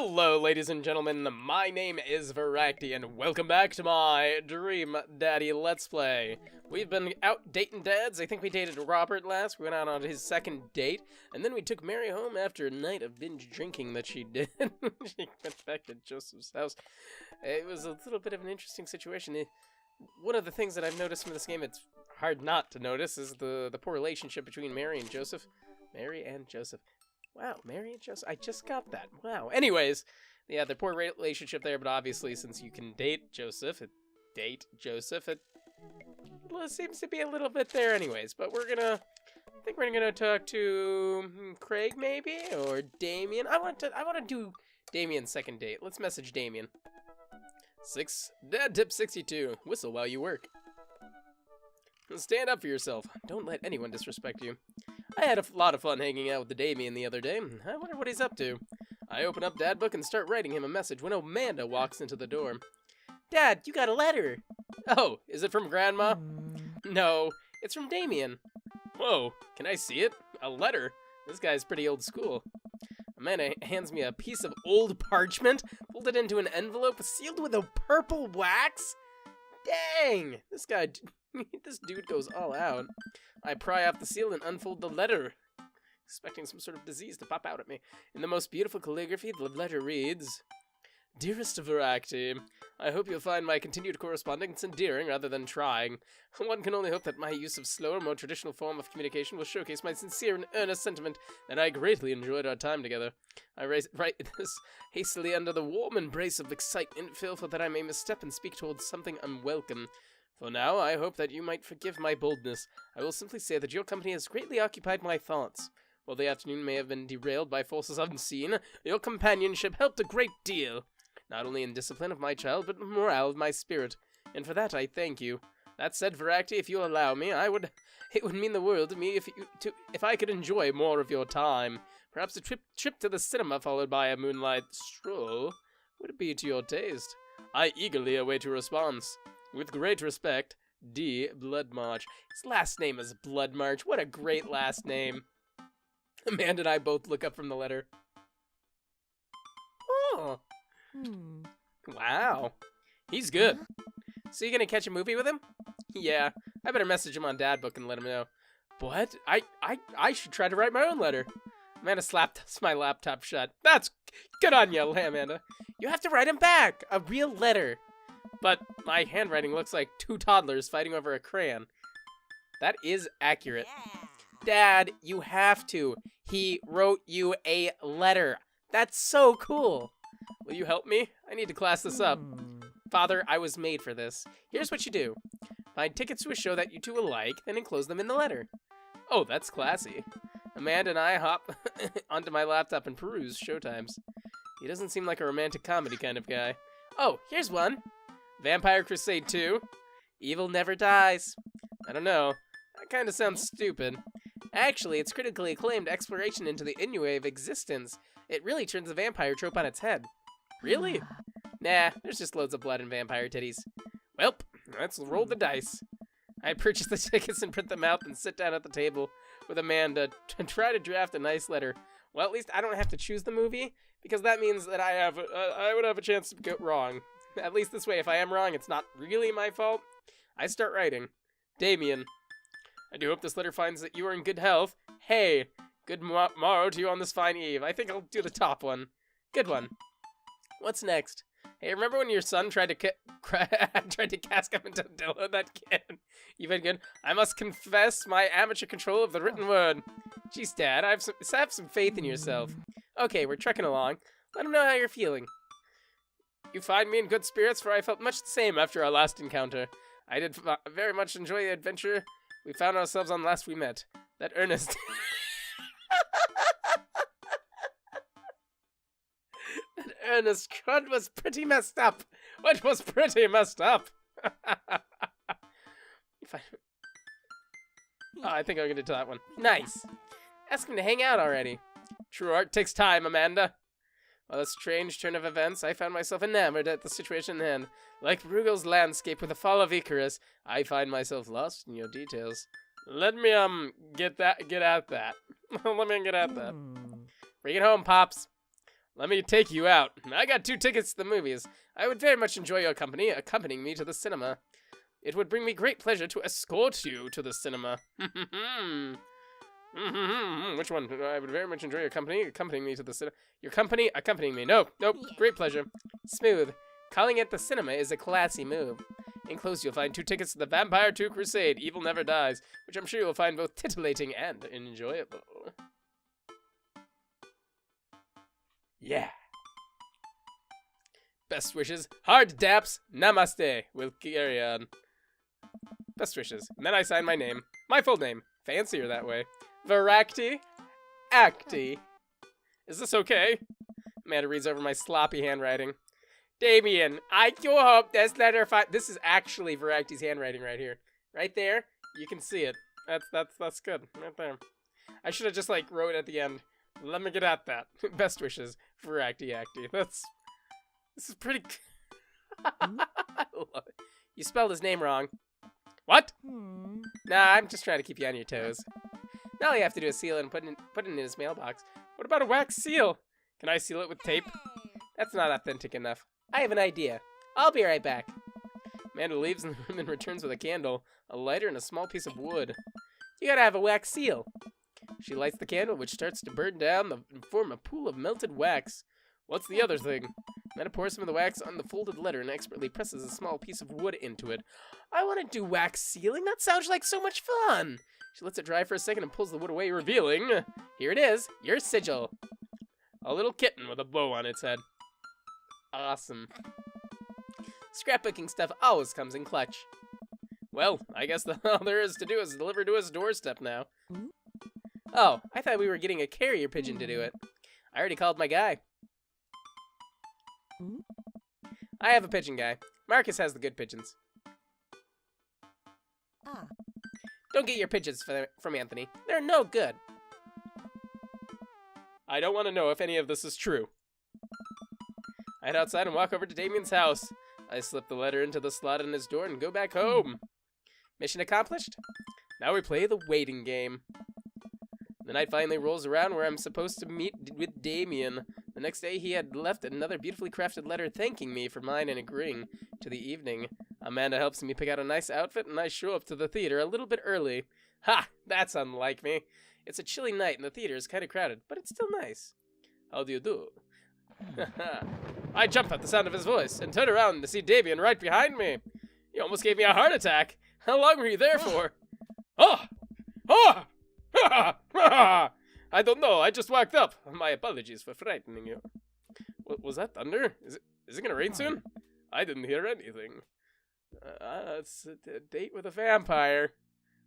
Hello, ladies and gentlemen, my name is Voraktee, and welcome back to my Dream Daddy Let's Play. We've been out dating dads. I think we dated Robert last. We went out on his second date, and then we took Mary home after a night of binge drinking that she did. She went back to Joseph's house. It was a little bit of an interesting situation. One of the things that I've noticed from this game, it's hard not to notice, is the poor relationship between Mary and Joseph. Mary and Joseph. Wow, Mary and Joseph. I just got that. Wow. Anyways, yeah, the poor relationship there, but obviously since you can date Joseph, it seems to be a little bit there anyways. But I think we're gonna talk to Craig maybe, or Damien. I want to do Damien's second date. Let's message Damien. Dad tip 62. Whistle while you work. Stand up for yourself. Don't let anyone disrespect you. I had a lot of fun hanging out with the Damien the other day. I wonder what he's up to. I open up Dad book and start writing him a message when Amanda walks into the door. Dad, you got a letter. Oh, is it from Grandma? No, it's from Damien. Whoa, can I see it? A letter? This guy's pretty old school. Amanda hands me a piece of old parchment, folded into an envelope, sealed with a purple wax. Dang, this dude goes all out. I pry off the seal and unfold the letter, expecting some sort of disease to pop out at me. In the most beautiful calligraphy, the letter reads, Dearest Voraktee, I hope you'll find my continued correspondence endearing rather than trying. One can only hope that my use of slower, more traditional form of communication will showcase my sincere and earnest sentiment that I greatly enjoyed our time together. I write this hastily under the warm embrace of excitement, fearful that I may misstep and speak towards something unwelcome. For now, I hope that you might forgive my boldness. I will simply say that your company has greatly occupied my thoughts. While the afternoon may have been derailed by forces unseen, your companionship helped a great deal. Not only in discipline of my child, but in morale of my spirit. And for that I thank you. That said, Voraktee, if you allow me, it would mean the world to me if I could enjoy more of your time. Perhaps a trip to the cinema followed by a moonlight stroll would be to your taste. I eagerly await your response. With great respect, D. Bloodmarch. His last name is Bloodmarch. What a great last name. Amanda and I both look up from the letter. Oh. Wow. He's good. So you gonna catch a movie with him? Yeah. I better message him on Dad book and let him know. What? I should try to write my own letter. Amanda slapped my laptop shut. That's good on you, Amanda. You have to write him back. A real letter. But my handwriting looks like two toddlers fighting over a crayon. That is accurate. Yeah. Dad, you have to. He wrote you a letter. That's so cool. Will you help me? I need to class this up. Father, I was made for this. Here's what you do. Find tickets to a show that you two will like, then enclose them in the letter. Oh, that's classy. Amanda and I hop onto my laptop and peruse showtimes. He doesn't seem like a romantic comedy kind of guy. Oh, here's one. Vampire Crusade II. Evil never dies. I don't know. That kind of sounds stupid. Actually, it's critically acclaimed exploration into the ennui of existence. It really turns the vampire trope on its head. Really? Nah, there's just loads of blood and vampire titties. Welp, let's roll the dice. I purchase the tickets and print them out and sit down at the table with Amanda to try to draft a nice letter. Well, at least I don't have to choose the movie, because that means that I would have a chance to get wrong. At least this way, if I am wrong, it's not really my fault. I start writing. Damien, I do hope this letter finds that you are in good health. Hey, good morrow to you on this fine eve. I think I'll do the top one. Good one. What's next? Hey, remember when your son tried to cast him into Dilla, that kid? You've been good. I must confess my amateur control of the written word. Jeez, Dad, have some faith in yourself. Okay, we're trekking along. Let him know how you're feeling. You find me in good spirits, for I felt much the same after our last encounter. I did very much enjoy the adventure we found ourselves on last we met. That earnest... that earnest crud was pretty messed up. It was pretty messed up. I think I'm gonna do that one. Nice. Ask him to hang out already. True art takes time, Amanda. While a strange turn of events, I found myself enamored at the situation in hand. Like Bruegel's landscape with the fall of Icarus, I find myself lost in your details. Let me, get at that. Let me get at that. Bring it home, Pops. Let me take you out. I got 2 tickets to the movies. I would very much enjoy your company, accompanying me to the cinema. It would bring me great pleasure to escort you to the cinema. Which one? I would very much enjoy your company, accompanying me to the cinema. Your company, accompanying me. Nope. Great pleasure. Smooth. Calling it the cinema is a classy move. Enclosed, you'll find 2 tickets to the Vampire Crusade II, Evil Never Dies, which I'm sure you'll find both titillating and enjoyable. Yeah. Best wishes. Hard daps. Namaste. We'll carry on. Best wishes. And then I sign my name. My full name. Fancier that way. Voraktee. Actee. Is this okay? Amanda reads over my sloppy handwriting. Damien, I do hope this letter this is actually Voraktee's handwriting right here. Right there. You can see it. That's good. Right there. I should have just like wrote at the end. Let me get at that. Best wishes, Voraktee Actee. This is pretty. I love it. You spelled his name wrong. What? Nah, I'm just trying to keep you on your toes. Now all you have to do is seal it and put it in his mailbox. What about a wax seal? Can I seal it with tape? That's not authentic enough. I have an idea. I'll be right back. Amanda leaves the room and returns with a candle, a lighter, and a small piece of wood. You gotta have a wax seal. She lights the candle, which starts to burn down and form a pool of melted wax. What's the other thing? Amanda pours some of the wax on the folded letter and expertly presses a small piece of wood into it. I want to do wax sealing. That sounds like so much fun. She lets it dry for a second and pulls the wood away, revealing, here it is, your sigil. A little kitten with a bow on its head. Awesome. Scrapbooking stuff always comes in clutch. Well, I guess all there is to do is deliver to his doorstep now. Oh, I thought we were getting a carrier pigeon to do it. I already called my guy. I have a pigeon guy. Marcus has the good pigeons. Don't get your pigeons from Anthony. They're no good. I don't want to know if any of this is true. I head outside and walk over to Damien's house. I slip the letter into the slot in his door and go back home. Mission accomplished? Now we play the waiting game. The night finally rolls around where I'm supposed to meet with Damien. The next day he had left another beautifully crafted letter thanking me for mine and agreeing to the evening. Amanda helps me pick out a nice outfit and I show up to the theater a little bit early. Ha! That's unlike me. It's a chilly night and the theater is kind of crowded, but it's still nice. How do you do? I jump at the sound of his voice and turn around to see Damien right behind me. He almost gave me a heart attack. How long were you there for? Oh! Oh! I don't know. I just walked up. My apologies for frightening you. Was that thunder? Is it gonna rain soon? I didn't hear anything. It's a date with a vampire.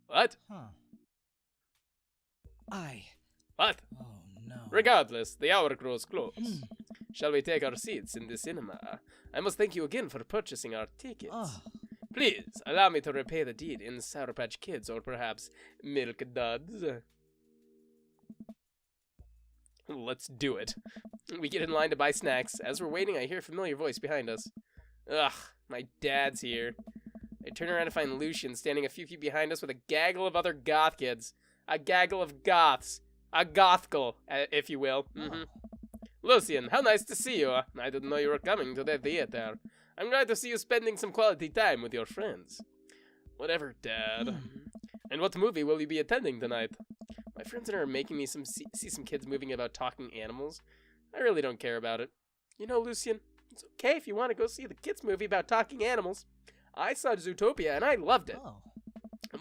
What? What? Oh no. Regardless, the hour grows close. Shall we take our seats in the cinema? I must thank you again for purchasing our tickets. Please, allow me to repay the deed in Sour Patch Kids or perhaps Milk Duds. Let's do it. We get in line to buy snacks. As we're waiting, I hear a familiar voice behind us. Ugh, my dad's here. I turn around to find Lucian standing a few feet behind us with a gaggle of other goth kids. A gaggle of goths. A gothgle, if you will. Lucian, how nice to see you. I didn't know you were coming to the theater. I'm glad to see you spending some quality time with your friends. Whatever, Dad. And what movie will you be attending tonight? My friends and I are making me see some kids moving about talking animals. I really don't care about it. You know, Lucian, it's okay if you want to go see the kids movie about talking animals. I saw Zootopia and I loved it.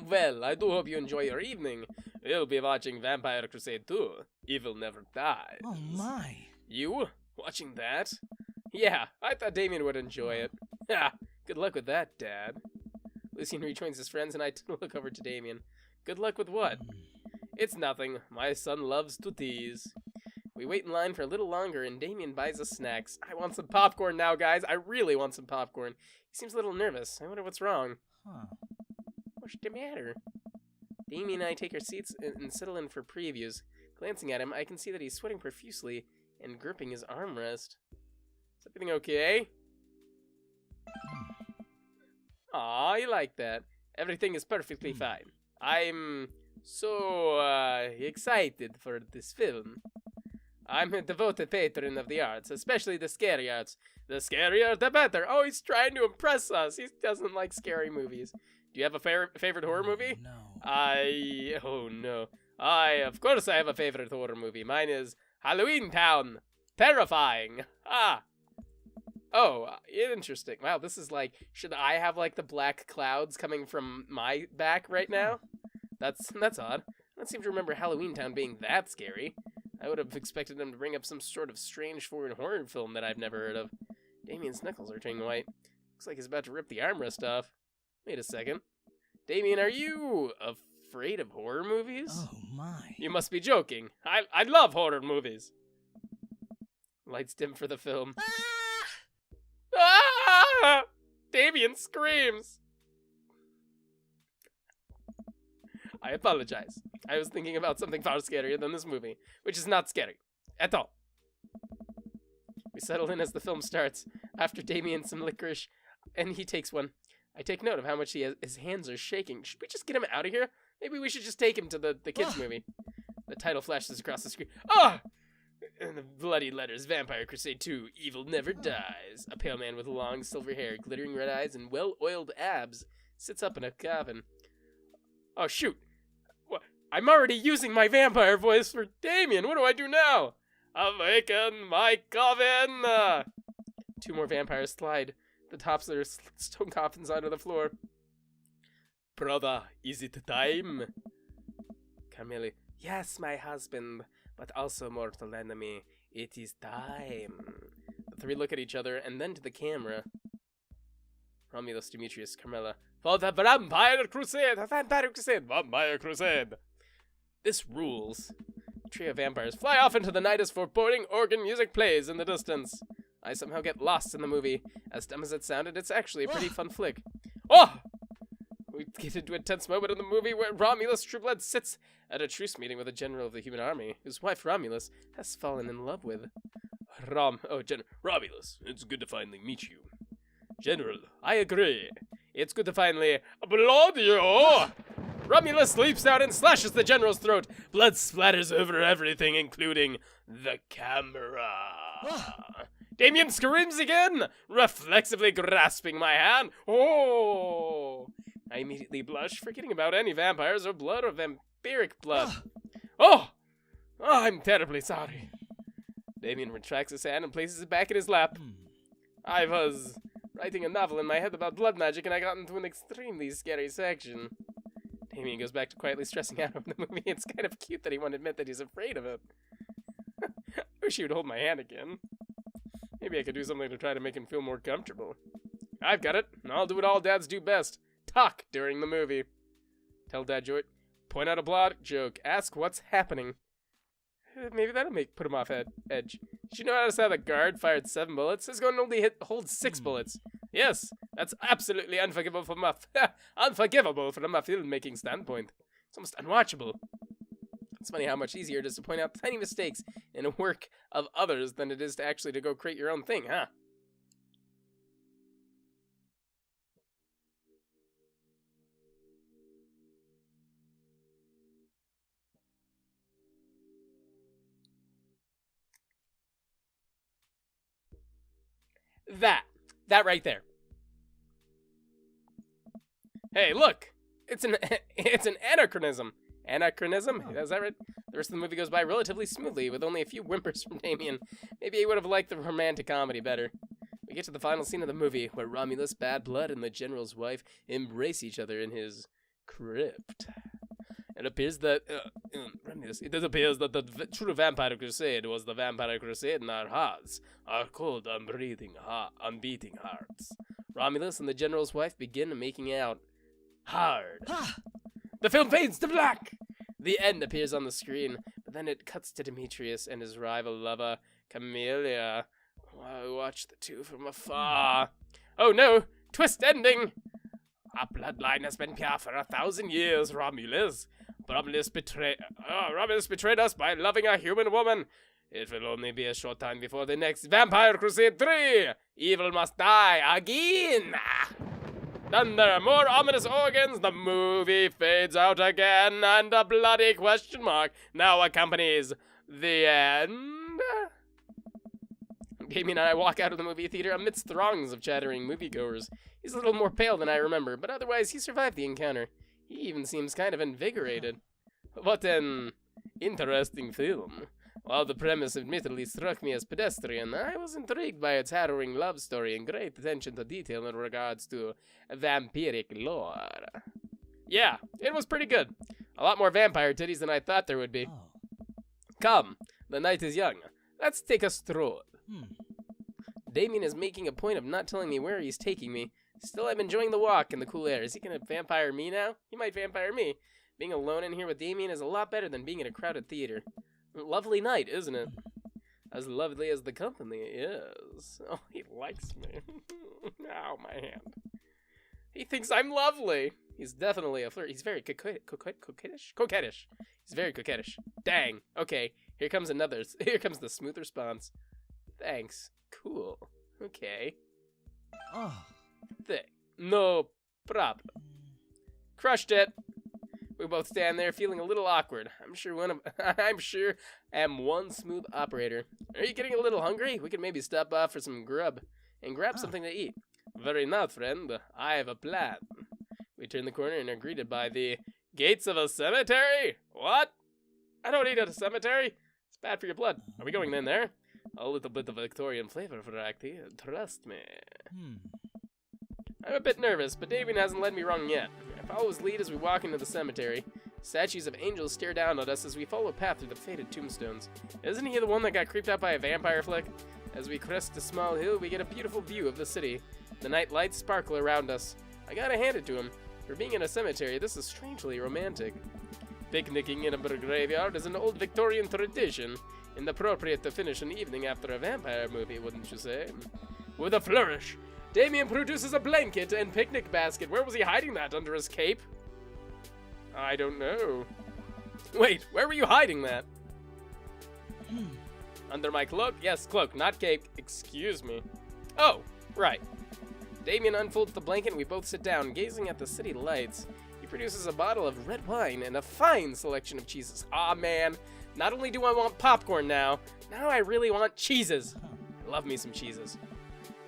Well, I do hope you enjoy your evening. We'll be watching Vampire Crusade II, Evil Never Dies. Oh my. You? Watching that? Yeah, I thought Damien would enjoy it. Ha! Good luck with that, Dad. Lucian rejoins his friends and I look over to Damien. Good luck with what? It's nothing. My son loves to tease. We wait in line for a little longer and Damien buys us snacks. I want some popcorn now, guys. I really want some popcorn. He seems a little nervous. I wonder what's wrong. What's the matter? Damien and I take our seats and settle in for previews. Glancing at him, I can see that he's sweating profusely and gripping his armrest. Is everything okay? Aw, you like that. Everything is perfectly fine. I'm so excited for this film. I'm a devoted patron of the arts, especially the scary arts. The scarier, the better. Oh, he's trying to impress us. He doesn't like scary movies. Do you have a favorite horror movie? No. Oh no. Of course I have a favorite horror movie. Mine is Halloween Town. Terrifying. Ah. Oh, interesting. Wow, this is like, should I have like the black clouds coming from my back right now? That's odd. I don't seem to remember Halloween Town being that scary. I would have expected them to bring up some sort of strange foreign horror film that I've never heard of. Damien's knuckles are turning white. Looks like he's about to rip the armrest off. Wait a second. Damien, are you afraid of horror movies? Oh my. You must be joking. I love horror movies. Lights dim for the film. Ah! Damien screams. I apologize. I was thinking about something far scarier than this movie, which is not scary at all. We settle in as the film starts. After Damien some licorice, and he takes one. I take note of how much his hands are shaking. Should we just get him out of here? Maybe we should just take him to the kids' movie. The title flashes across the screen. Ah! And the bloody letters, Vampire Crusade II, Evil Never Dies. A pale man with long silver hair, glittering red eyes, and well-oiled abs sits up in a coffin. Oh, shoot. I'm already using my vampire voice for Damien. What do I do now? Awaken my coffin! Two more vampires slide the tops of their stone coffins onto the floor. Brother, is it time? Carmeli, yes, my husband, but also mortal enemy. It is time. The three look at each other and then to the camera. Romulus, Demetrius, Carmela. For the Vampire Crusade! Vampire Crusade! Vampire Crusade! This rules. The trio of vampires fly off into the night as foreboding organ music plays in the distance. I somehow get lost in the movie. As dumb as it sounded, it's actually a pretty fun flick. Oh! We get into a tense moment in the movie where Romulus Trueblood sits at a truce meeting with a general of the human army, whose wife Romulus has fallen in love with. Romulus, it's good to finally meet you. General, I agree. It's good to finally applaud you. Romulus leaps out and slashes the general's throat. Blood splatters over everything, including the camera. Damien screams again, reflexively grasping my hand. Oh! I immediately blush, forgetting about any vampires or blood or vampiric blood. Oh! I'm terribly sorry. Damien retracts his hand and places it back in his lap. I was writing a novel in my head about blood magic and I got into an extremely scary section. Damien goes back to quietly stressing out over the movie. It's kind of cute that he won't admit that he's afraid of it. I wish he would hold my hand again. Maybe I could do something to try to make him feel more comfortable. I've got it. I'll do what all dads do best. Talk during the movie. Tell dad joke. Point out a plot joke. Ask what's happening. Maybe that'll put him off edge. Did you notice how the guard fired 7 bullets? This gun only holds 6 bullets. Yes, that's absolutely unforgivable from a filmmaking standpoint. It's almost unwatchable. It's funny how much easier it is to point out tiny mistakes in a work of others than it is to actually to go create your own thing, huh? That right there. Hey, look! It's an anachronism. Anachronism? Is that right? The rest of the movie goes by relatively smoothly, with only a few whimpers from Damien. Maybe he would have liked the romantic comedy better. We get to the final scene of the movie, where Romulus, Bad Blood, and the General's wife embrace each other in his crypt. It appears that the true Vampire Crusade was the Vampire Crusade in our hearts, our cold, unbeating hearts. Romulus and the General's wife begin making out hard. The film fades to black. The end appears on the screen, but then it cuts to Demetrius and his rival lover, Camellia. I watch the two from afar. Oh no! Twist ending! Our bloodline has been pure for 1,000 years, Romulus. Romulus betrayed us by loving a human woman. It will only be a short time before the next Vampire Crusade 3. Evil must die again. Thunder, more ominous organs. The movie fades out again, and a bloody question mark now accompanies the end. friend? Damien and I walk out of the movie theater amidst throngs of chattering moviegoers. He's a little more pale than I remember, but otherwise he survived the encounter. He even seems kind of invigorated. What an interesting film. While the premise admittedly struck me as pedestrian, I was intrigued by its harrowing love story and great attention to detail in regards to vampiric lore. Yeah, it was pretty good. A lot more vampire titties than I thought there would be. Come, the night is young. Let's take a stroll. Damien is making a point of not telling me where he's taking me. Still, I'm enjoying the walk and the cool air. Is he gonna vampire me now? He might vampire me. Being alone in here with Damien is a lot better than being in a crowded theater. Lovely night, isn't it? As lovely as the company is. Oh, he likes me. Ow, my hand. He thinks I'm lovely. He's definitely a flirt. He's very coquettish? Coquettish. He's very coquettish. Dang. Okay, here comes the smooth response. Thanks. Cool. Okay. Oh. No problem. Crushed it. We both stand there feeling a little awkward. I'm sure I'm one smooth operator. Are you getting a little hungry? We could maybe stop off for some grub and grab something to eat. Very not, friend. I have a plan. We turn the corner and are greeted by the gates of a cemetery? What? I don't eat at a cemetery. It's bad for your blood. Are we going in there? A little bit of Victorian flavor, Voraktee. Trust me. I'm a bit nervous, but Damien hasn't led me wrong yet. I follow his lead as we walk into the cemetery. Statues of angels stare down at us as we follow a path through the faded tombstones. Isn't he the one that got creeped out by a vampire flick? As we crest a small hill, we get a beautiful view of the city. The night lights sparkle around us. I gotta hand it to him. For being in a cemetery, this is strangely romantic. Picnicking in a graveyard is an old Victorian tradition, and appropriate to finish an evening after a vampire movie, wouldn't you say? With a flourish, Damien produces a blanket and picnic basket. Where was he hiding that? Under his cape? I don't know. Wait, where were you hiding that? Under my cloak? Yes, cloak, not cape. Excuse me. Oh, right. Damien unfolds the blanket and we both sit down, gazing at the city lights. He produces a bottle of red wine and a fine selection of cheeses. Aw, man. Not only do I want popcorn now I really want cheeses. I love me some cheeses.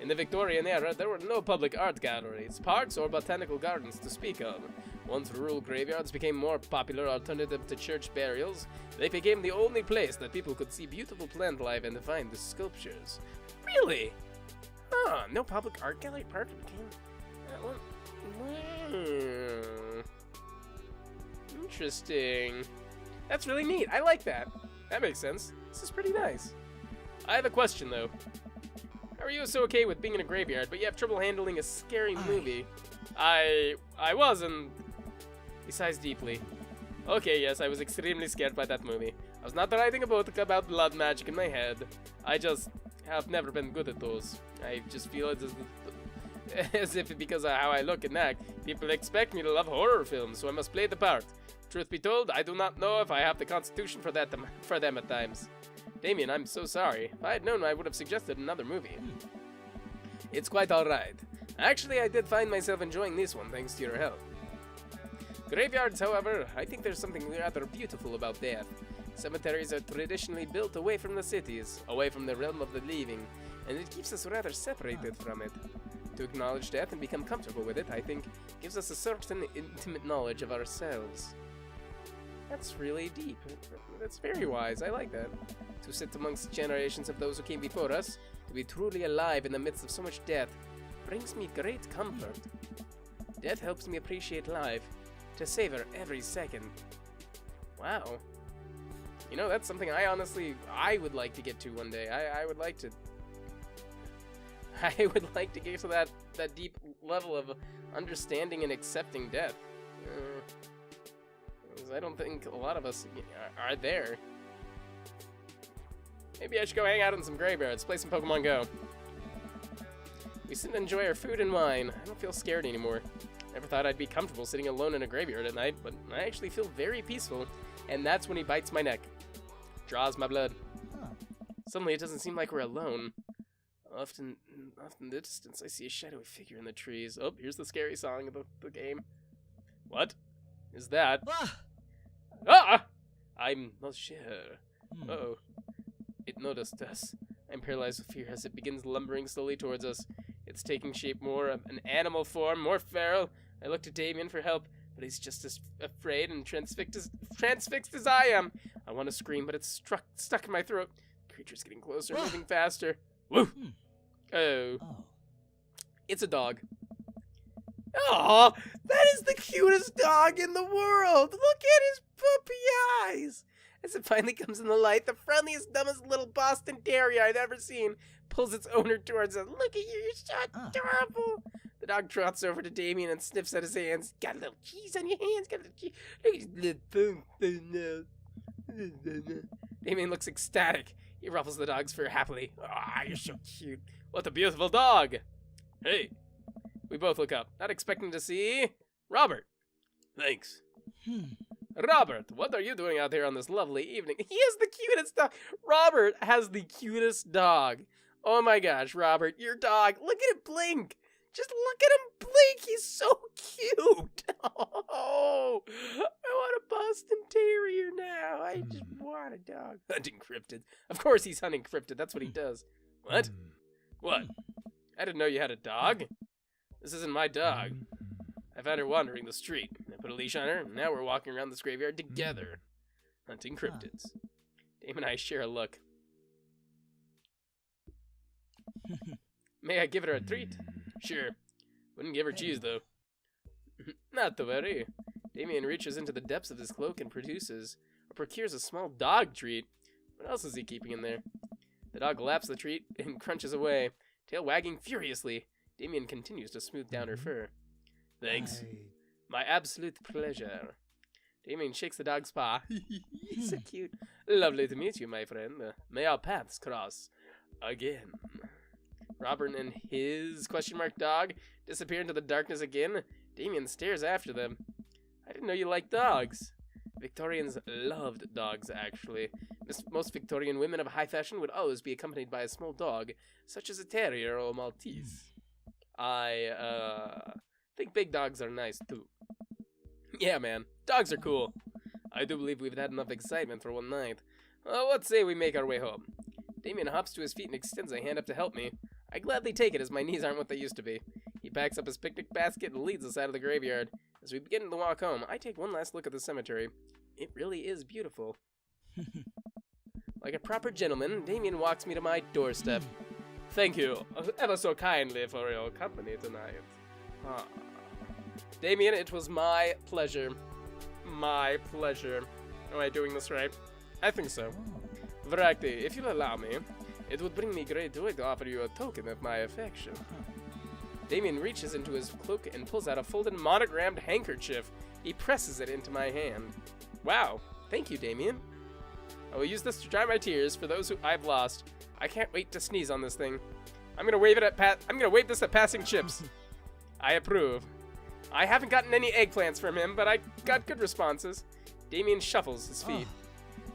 In the Victorian era, there were no public art galleries, parks, or botanical gardens to speak of. Once rural graveyards became more popular alternative to church burials, they became the only place that people could see beautiful plant life and find the sculptures. Really? Huh, no public art gallery park became... Interesting. That's really neat. I like that. That makes sense. This is pretty nice. I have a question, though. How are you so okay with being in a graveyard, but you have trouble handling a scary movie? I was, and he sighs deeply. Okay, yes, I was extremely scared by that movie. I was not writing a book about blood magic in my head. I just have never been good at those. I just feel it as if because of how I look and act, people expect me to love horror films, so I must play the part. Truth be told, I do not know if I have the constitution for them at times. Damien, I'm so sorry. If I had known, I would have suggested another movie. It's quite alright. Actually, I did find myself enjoying this one thanks to your help. Graveyards, however, I think there's something rather beautiful about death. Cemeteries are traditionally built away from the cities, away from the realm of the living, and it keeps us rather separated from it. To acknowledge death and become comfortable with it, I think, gives us a certain intimate knowledge of ourselves. That's really deep. That's very wise. I like that. To sit amongst generations of those who came before us, to be truly alive in the midst of so much death, brings me great comfort. Death helps me appreciate life, to savor every second. Wow. You know, that's something I would like to get to one day. I would like to get to that deep level of understanding and accepting death. I don't think a lot of us are there. Maybe I should go hang out in some graveyards, play some Pokemon Go. We sit and enjoy our food and wine. I don't feel scared anymore. Never thought I'd be comfortable sitting alone in a graveyard at night, but I actually feel very peaceful, and that's when he bites my neck. Draws my blood. Suddenly it doesn't seem like we're alone. Off in the distance, I see a shadowy figure in the trees. Oh, here's the scary song of the game. What is that? Ah! I'm not sure. Uh-oh. It noticed us. I'm paralyzed with fear as it begins lumbering slowly towards us. It's taking shape more of an animal form, more feral. I look to Damien for help, but he's just as afraid and transfixed as I am. I want to scream, but it's stuck in my throat. The creature's getting closer, moving faster. Woo! Oh. It's a dog. Oh, that is the cutest dog in the world. Look at his puppy eyes. As it finally comes in the light, the friendliest, dumbest little Boston Terrier I've ever seen pulls its owner towards it. Look at you, you're so adorable. The dog trots over to Damien and sniffs at his hands. Got a little cheese on your hands, got a little cheese. Look at his little nose. Damien looks ecstatic. He ruffles the dog's fur happily. Ah, you're so cute. What a beautiful dog. Hey. We both look up, not expecting to see Robert. Thanks. Robert, what are you doing out here on this lovely evening? He has the cutest dog. Robert has the cutest dog. Oh my gosh, Robert, your dog. Look at it blink. Just look at him blink. He's so cute. Oh, I want a Boston Terrier now. I just want a dog. Hunting cryptids. Of course he's hunting cryptid. That's what he does. What? What? I didn't know you had a dog. This isn't my dog. I found her wandering the street. I put a leash on her, and now we're walking around this graveyard together, hunting cryptids. Dame and I share a look. May I give her a treat? Sure. Wouldn't give her cheese, though. Not to worry. Damien reaches into the depths of his cloak and procures a small dog treat. What else is he keeping in there? The dog laps the treat and crunches away, tail wagging furiously. Damien continues to smooth down her fur. Thanks. My absolute pleasure. Damien shakes the dog's paw. He's so cute. Lovely to meet you, my friend. May our paths cross again. Robert and his dog disappear into the darkness again. Damien stares after them. I didn't know you liked dogs. Victorians loved dogs, actually. Most Victorian women of high fashion would always be accompanied by a small dog, such as a terrier or a Maltese. I think big dogs are nice, too. Yeah, man. Dogs are cool. I do believe we've had enough excitement for one night. Let's say we make our way home. Damien hops to his feet and extends a hand up to help me. I gladly take it as my knees aren't what they used to be. He packs up his picnic basket and leads us out of the graveyard. As we begin to walk home, I take one last look at the cemetery. It really is beautiful. Like a proper gentleman, Damien walks me to my doorstep. Thank you ever so kindly for your company tonight. Damien, it was my pleasure. My pleasure. Am I doing this right? I think so. Voraktee, if you'll allow me, it would bring me great joy to offer you a token of my affection. Damien reaches into his cloak and pulls out a folded monogrammed handkerchief. He presses it into my hand. Wow, thank you, Damien. I will use this to dry my tears for those who I've lost. I can't wait to sneeze on this thing. I'm gonna wave this at passing chips. I approve. I haven't gotten any eggplants from him, but I got good responses. Damien shuffles his feet.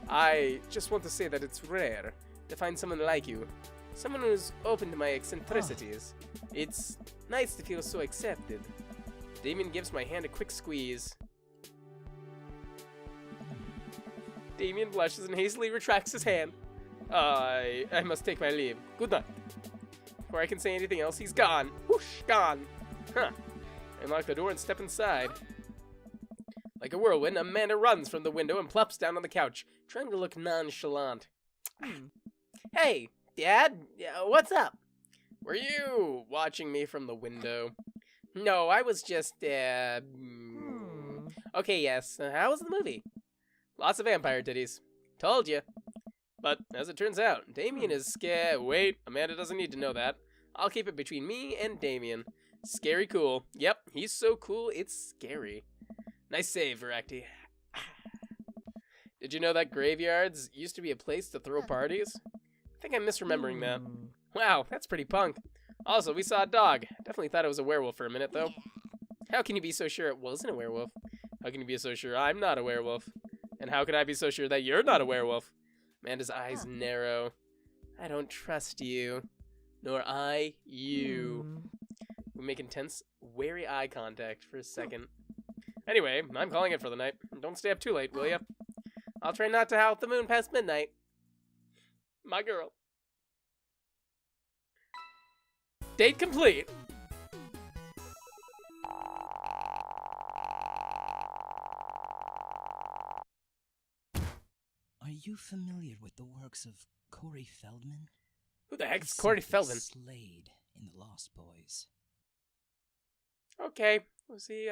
I just want to say that it's rare to find someone like you. Someone who's open to my eccentricities. It's nice to feel so accepted. Damien gives my hand a quick squeeze. Damien blushes and hastily retracts his hand. I must take my leave. Good night. Before I can say anything else, he's gone. Whoosh, gone. Huh. I unlock the door and step inside. Like a whirlwind, Amanda runs from the window and plops down on the couch, trying to look nonchalant. Hey, Dad, what's up? Were you watching me from the window? No, I was just, Okay, yes. How was the movie? Lots of vampire titties. Told you. But, as it turns out, Damien is scared. Wait, Amanda doesn't need to know that. I'll keep it between me and Damien. Scary cool. Yep, he's so cool, it's scary. Nice save, Voraktee. Did you know that graveyards used to be a place to throw parties? I think I'm misremembering that. Wow, that's pretty punk. Also, we saw a dog. Definitely thought it was a werewolf for a minute, though. How can you be so sure it wasn't a werewolf? How can you be so sure I'm not a werewolf? And how can I be so sure that you're not a werewolf? Amanda's eyes narrow. I don't trust you. Nor I you. We make intense, wary eye contact for a second. Anyway, I'm calling it for the night. Don't stay up too late, will ya? I'll try not to howl at the moon past midnight. My girl. Date complete. Are you familiar with the works of Corey Feldman? Who the heck's Corey Feldman? Slade in The Lost Boys. Okay. Was he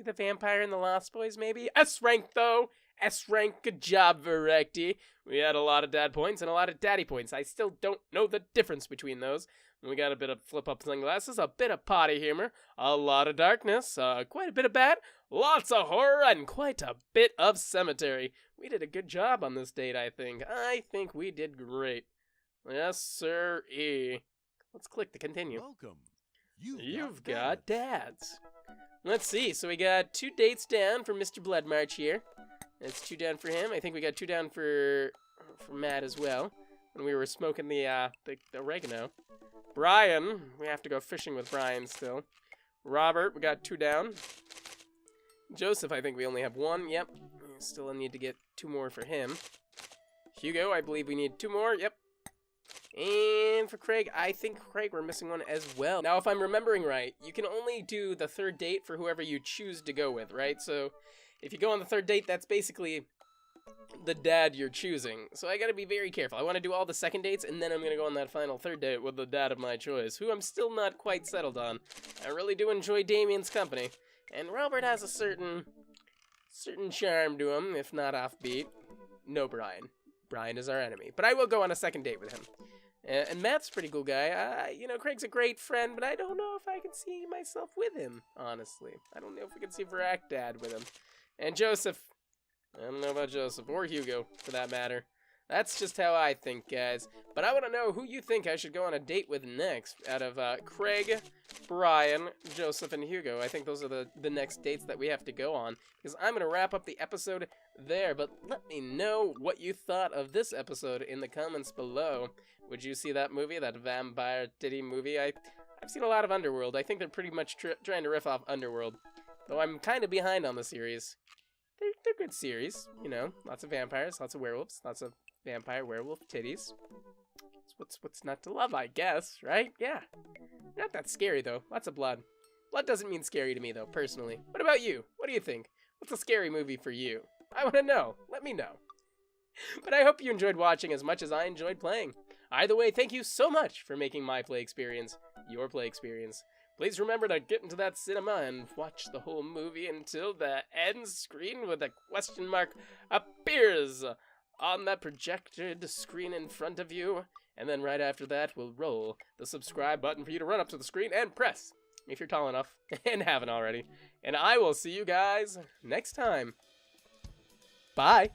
the vampire in The Lost Boys, maybe? S-rank, though! S-rank, good job, Voraktee. We had a lot of dad points and a lot of daddy points. I still don't know the difference between those. We got a bit of flip-up sunglasses, a bit of potty humor, a lot of darkness, quite a bit of bad, lots of horror, and quite a bit of cemetery. We did a good job on this date, I think. I think we did great. Yes, sir-y. Let's click to continue. Welcome. You've got dads. Let's see. So we got 2 dates down for Mr. Bloodmarch here. That's 2 down for him. I think we got 2 down for Matt as well. When we were smoking the oregano. Brian, we have to go fishing with Brian still. Robert, we got 2 down. Joseph, I think we only have 1. Yep. We still need to get 2 more for him. Hugo, I believe we need 2 more. Yep. And for Craig, I think, Craig, we're missing 1 as well. Now, if I'm remembering right, you can only do the 3rd date for whoever you choose to go with, right? So, if you go on the 3rd date, that's basically the dad you're choosing. So I gotta be very careful. I want to do all the 2nd dates, and then I'm gonna go on that final 3rd date with the dad of my choice, who I'm still not quite settled on. I really do enjoy Damien's company. And Robert has a certain charm to him, if not offbeat. No, Brian. Brian is our enemy. But I will go on a 2nd date with him. And Matt's a pretty cool guy. You know, Craig's a great friend, but I don't know if I can see myself with him, honestly. I don't know if we can see Voraktee Dad with him. And Joseph. I don't know about Joseph, or Hugo, for that matter. That's just how I think, guys. But I want to know who you think I should go on a date with next, out of Craig, Brian, Joseph, and Hugo. I think those are the next dates that we have to go on, because I'm going to wrap up the episode there. But let me know what you thought of this episode in the comments below. Would you see that movie, that vampire titty movie? I've seen a lot of Underworld. I think they're pretty much trying to riff off Underworld, though I'm kind of behind on the series. They're good series, you know, lots of vampires, lots of werewolves, lots of vampire werewolf titties. What's not to love, I guess, right? Yeah. Not that scary, though. Lots of blood. Blood doesn't mean scary to me, though, personally. What about you? What do you think? What's a scary movie for you? I want to know. Let me know. But I hope you enjoyed watching as much as I enjoyed playing. Either way, thank you so much for making my play experience your play experience. Please remember to get into that cinema and watch the whole movie until the end screen with a question mark appears on that projected screen in front of you. And then right after that, we'll roll the subscribe button for you to run up to the screen and press, if you're tall enough and haven't already. And I will see you guys next time. Bye.